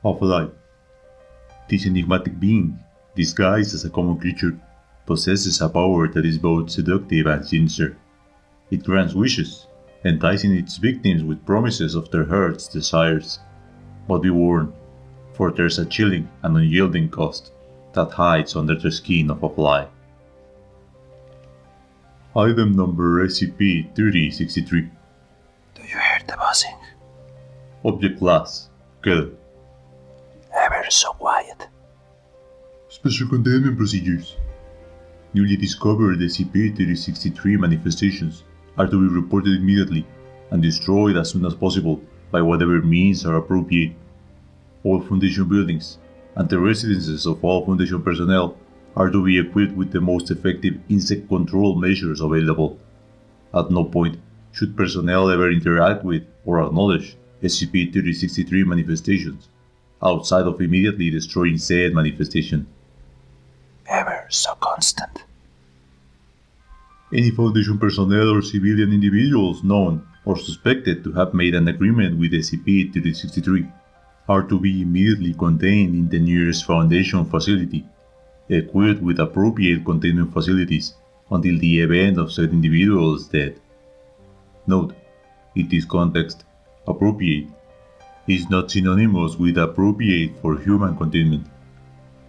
Half-Life. This enigmatic being, disguised as a common creature, possesses a power that is both seductive and sinister. It grants wishes, enticing its victims with promises of their heart's desires. But be warned, for there's a chilling and unyielding cost that hides under the skin of a fly. Item number SCP-3063. Do you hear the buzzing? Object Class Kill. Ever so quiet. Special Containment Procedures. Newly discovered SCP-3063 manifestations are to be reported immediately and destroyed as soon as possible by whatever means are appropriate. All Foundation buildings and the residences of all Foundation personnel are to be equipped with the most effective insect control measures available. At no point should personnel ever interact with or acknowledge SCP-3063 manifestations outside of immediately destroying said manifestation. Ever so constant. Any Foundation personnel or civilian individuals known or suspected to have made an agreement with SCP-3063 are to be immediately contained in the nearest Foundation facility, equipped with appropriate containment facilities until the event of said individual's death. Note, in this context, appropriate is not synonymous with appropriate for human containment.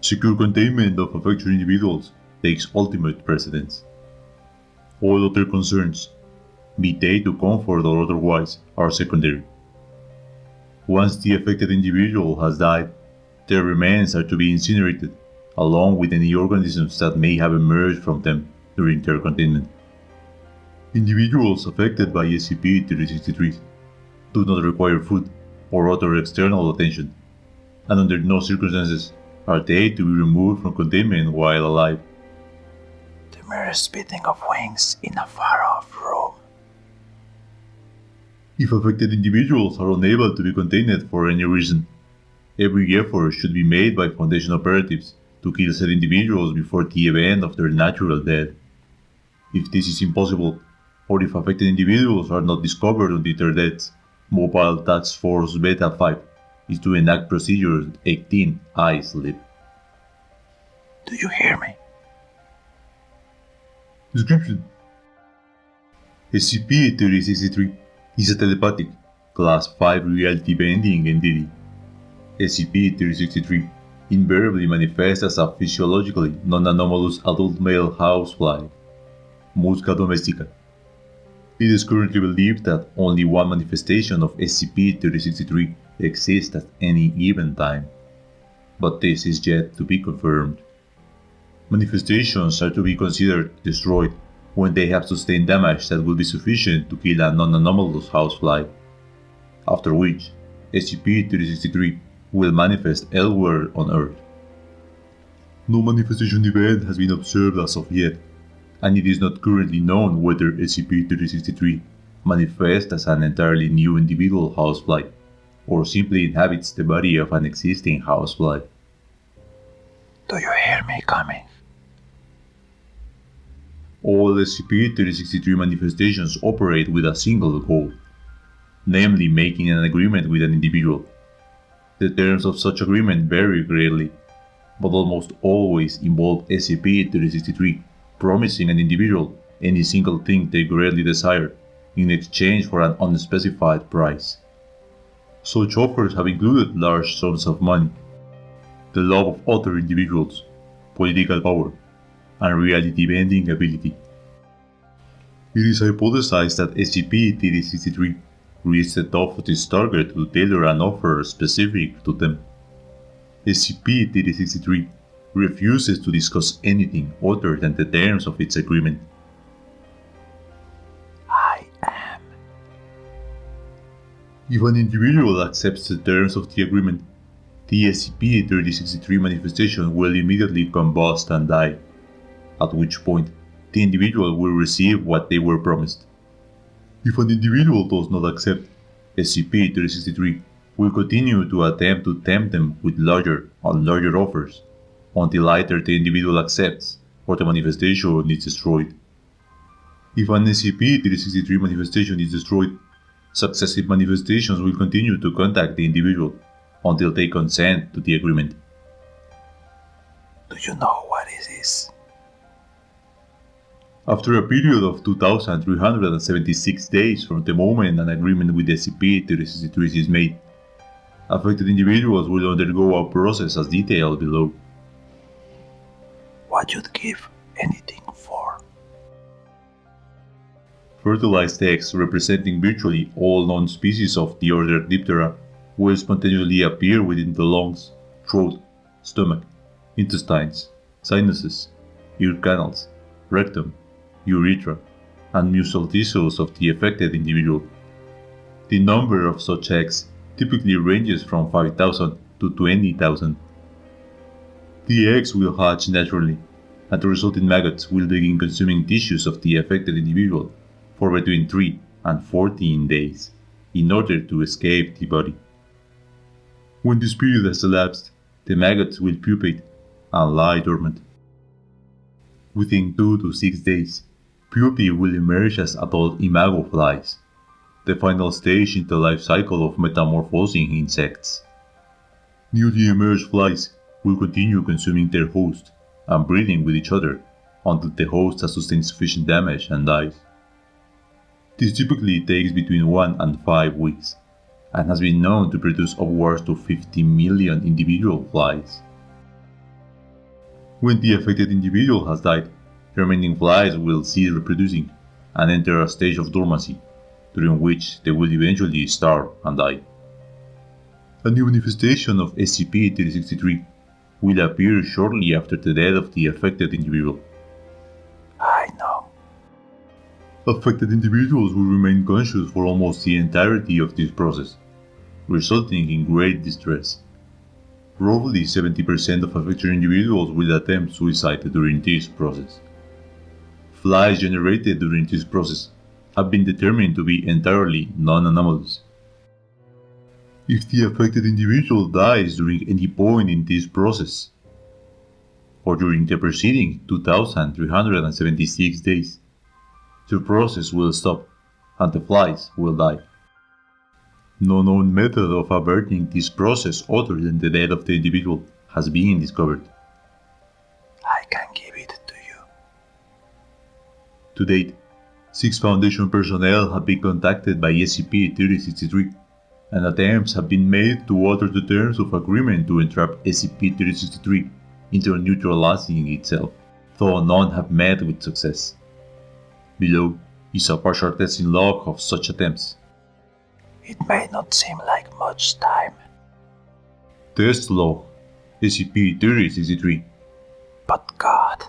Secure containment of affected individuals takes ultimate precedence. All other concerns, be they to comfort or otherwise, are secondary. Once the affected individual has died, their remains are to be incinerated, along with any organisms that may have emerged from them during their containment. Individuals affected by SCP-3063 do not require food or other external attention, and under no circumstances are they to be removed from containment while alive. The merest beating of wings in a far-off room. If affected individuals are unable to be contained for any reason, every effort should be made by Foundation operatives to kill said individuals before the event of their natural death. If this is impossible, or if affected individuals are not discovered until their deaths, Mobile Task Force Beta 5 is to enact Procedure 18 I Sleep. Do you hear me? Description: SCP-3063 is a telepathic, Class 5 reality-bending entity. SCP-3063 invariably manifests as a physiologically non-anomalous adult male housefly, Musca domestica. It is currently believed that only one manifestation of SCP-3063 exists at any given time, but this is yet to be confirmed. Manifestations are to be considered destroyed when they have sustained damage that will be sufficient to kill a non-anomalous housefly, after which SCP-3063 will manifest elsewhere on Earth. No manifestation event has been observed as of yet, and it is not currently known whether SCP-3063 manifests as an entirely new individual housefly, or simply inhabits the body of an existing housefly. Do you hear me coming? All SCP-3063 manifestations operate with a single goal, namely making an agreement with an individual. The terms of such agreement vary greatly, but almost always involve SCP-3063 promising an individual any single thing they greatly desire in exchange for an unspecified price. Such offers have included large sums of money, the love of other individuals, political power, and reality-bending ability. It is hypothesized that SCP-3063 reached the top of its target to tailor an offer specific to them. SCP-3063 refuses to discuss anything other than the terms of its agreement. I am. If an individual accepts the terms of the agreement, the SCP-3063 manifestation will immediately combust and die, at which point the individual will receive what they were promised. If an individual does not accept, SCP-3063 will continue to attempt to tempt them with larger and larger offers, until either the individual accepts or the manifestation is destroyed. If an SCP-3063 manifestation is destroyed, successive manifestations will continue to contact the individual, until they consent to the agreement. Do you know what it is? After a period of 2,376 days from the moment an agreement with SCP-3063 is made, affected individuals will undergo a process as detailed below. What you'd give anything for? Fertilized eggs representing virtually all known species of the order Diptera will spontaneously appear within the lungs, throat, stomach, intestines, sinuses, ear canals, rectum, urethra, and mucosal tissues of the affected individual. The number of such eggs typically ranges from 5,000 to 20,000. The eggs will hatch naturally, and the resulting maggots will begin consuming tissues of the affected individual for between 3 and 14 days in order to escape the body. When this period has elapsed, the maggots will pupate and lie dormant. Within 2 to 6 days, pupae will emerge as adult imago flies, the final stage in the life cycle of metamorphosing insects. Newly emerged flies will continue consuming their host and breeding with each other until the host has sustained sufficient damage and dies. This typically takes between 1 and 5 weeks, and has been known to produce upwards to 50 million individual flies. When the affected individual has died, the remaining flies will cease reproducing and enter a stage of dormancy, during which they will eventually starve and die. A new manifestation of SCP-3063 will appear shortly after the death of the affected individual. I know. Affected individuals will remain conscious for almost the entirety of this process, resulting in great distress. Roughly 70% of affected individuals will attempt suicide during this process. Flies generated during this process have been determined to be entirely non-anomalous. If the affected individual dies during any point in this process, or during the preceding 2,376 days, the process will stop and the flies will die. No known method of averting this process other than the death of the individual has been discovered. I can give it to you. To date, 6 Foundation personnel have been contacted by SCP-3063, and attempts have been made to alter the terms of agreement to entrap SCP-3063 into neutralizing itself, though none have met with success. Below is a partial testing log of such attempts. It may not seem like much time, Test log SCP-3063. but God,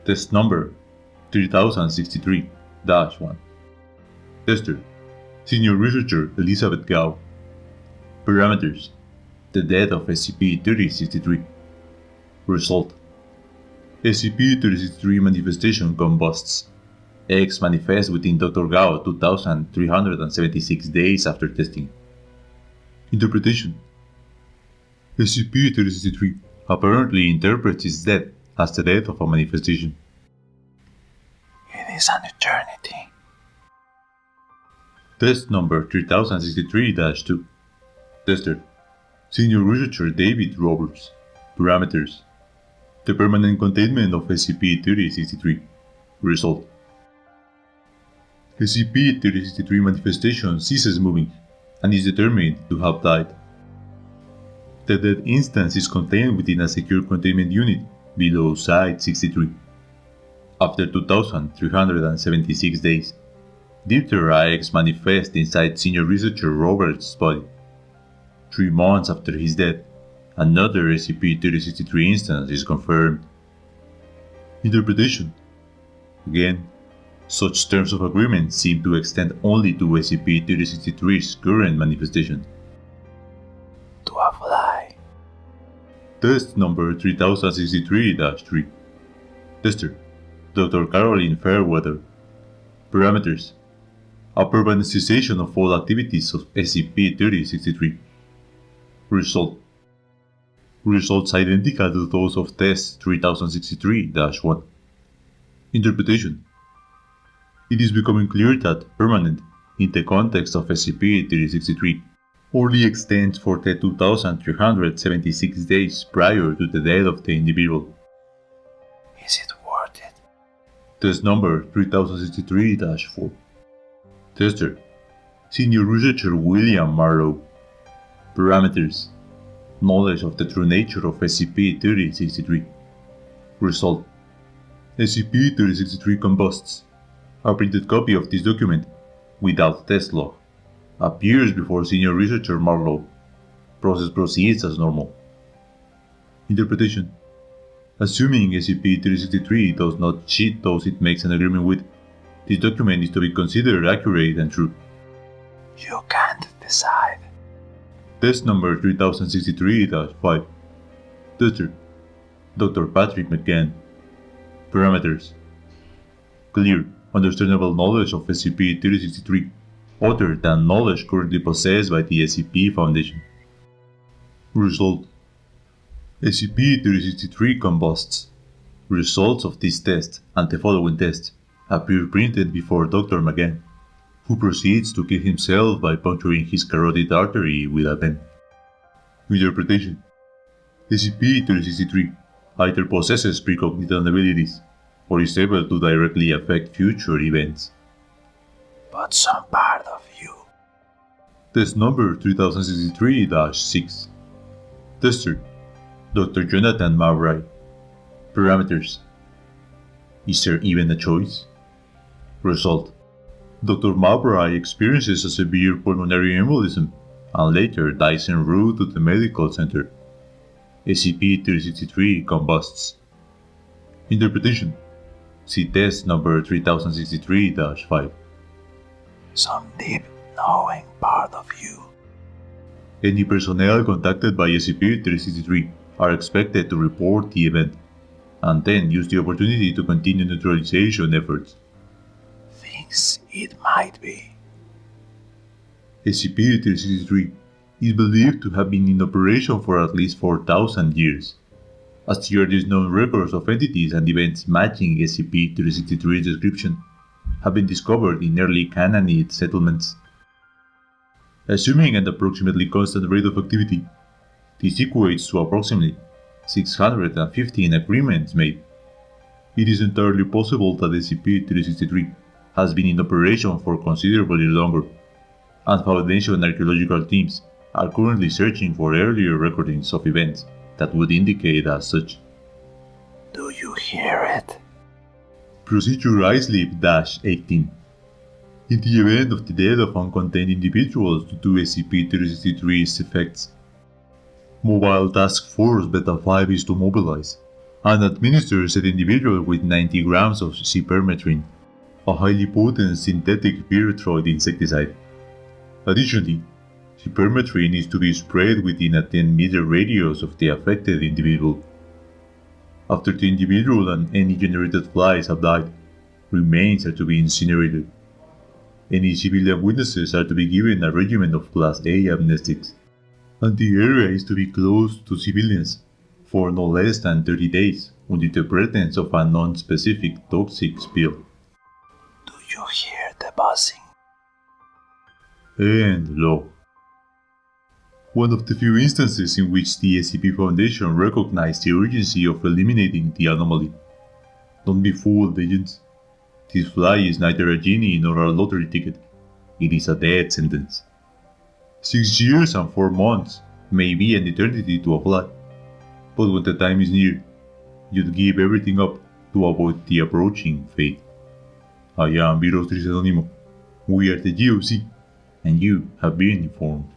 Test number 3063-1. Tester Senior Researcher Elizabeth Gao. Parameters: the death of SCP-3063. Result: SCP-3063 manifestation combusts. Eggs manifest within Dr. Gao 2,376 days after testing. Interpretation: SCP-3063 apparently interprets its death as the death of a manifestation. it is an eternity. Test number 3063-2. Tester Senior Researcher David Roberts. Parameters: the permanent containment of SCP-3063. Result: SCP-3063 manifestation ceases moving and is determined to have died. The dead instance is contained within a secure containment unit below Site-63. After 2,376 days, Diptera eggs manifest inside Senior Researcher Roberts' body. 3 months after his death, another SCP-3063 instance is confirmed. Interpretation: again, such terms of agreement seem to extend only to SCP-3063's current manifestation. To a fly. Test number 3063-3. Tester Dr. Caroline Fairweather. Parameters: a permanentization of all activities of SCP-3063. Result: results identical to those of Test 3063-1. Interpretation: it is becoming clear that permanent, in the context of SCP-3063, only extends for the 2,376 days prior to the death of the individual. Is it worth it? Test number 3063-4. Tester: Senior Researcher William Marlowe. Parameters: knowledge of the true nature of SCP-3063. Result: SCP-3063 combusts. A printed copy of this document, without test log, appears before Senior Researcher Marlowe. Process proceeds as normal. Interpretation: assuming SCP-3063 does not cheat those it makes an agreement with, this document is to be considered accurate and true. You can't decide. Test number 3063-5. Tester: Dr. Patrick McCann. Parameters: clear, understandable knowledge of SCP-3063, other than knowledge currently possessed by the SCP Foundation. Result: SCP-3063 combusts. Results of this test and the following test appear printed before Dr. McCann, who proceeds to kill himself by puncturing his carotid artery with a pen. Interpretation: SCP-3063 either possesses precognitive abilities or is able to directly affect future events. But some part of you. Test number 3063-6. Tester: Dr. Jonathan Mowbray. Parameters: is there even a choice? Result: Dr. Mowbray experiences a severe pulmonary embolism and later dies en route to the medical center. SCP-3063 combusts. Interpretation: see test number 3063-5. Some deep knowing part of you. Any personnel contacted by SCP-3063 are expected to report the event, and then use the opportunity to continue neutralization efforts. Thinks it might be. SCP-3063 is believed to have been in operation for at least 4,000 years, as the earliest known records of entities and events matching SCP-3063's description have been discovered in early Canaanite settlements. Assuming an approximately constant rate of activity, this equates to approximately 615 agreements made. It is entirely possible that SCP-3063 has been in operation for considerably longer, and Foundation archaeological teams are currently searching for earlier recordings of events that would indicate as such. Do you hear it? Procedure iSleep-18. In the event of the death of uncontained individuals due to SCP-3063's effects, Mobile Task Force Beta-5 is to mobilize and administer said individual with 90 grams of cypermethrin, a highly potent synthetic pyrethroid insecticide. Additionally, cypermethrin is to be sprayed within a 10-meter radius of the affected individual. After the individual and any generated flies have died, remains are to be incinerated. Any civilian witnesses are to be given a regimen of Class A amnestics, and the area is to be closed to civilians for no less than 30 days under the presence of a non-specific toxic spill. Do you hear the buzzing? End log. One of the few instances in which the SCP Foundation recognized the urgency of eliminating the anomaly. Don't be fooled, agents. This fly is neither a genie nor a lottery ticket. It is a death sentence. 6 years and 4 months may be an eternity to a fly, but when the time is near, you'd give everything up to avoid the approaching fate. I am Virus Anonymous. We are the GOC, and you have been informed.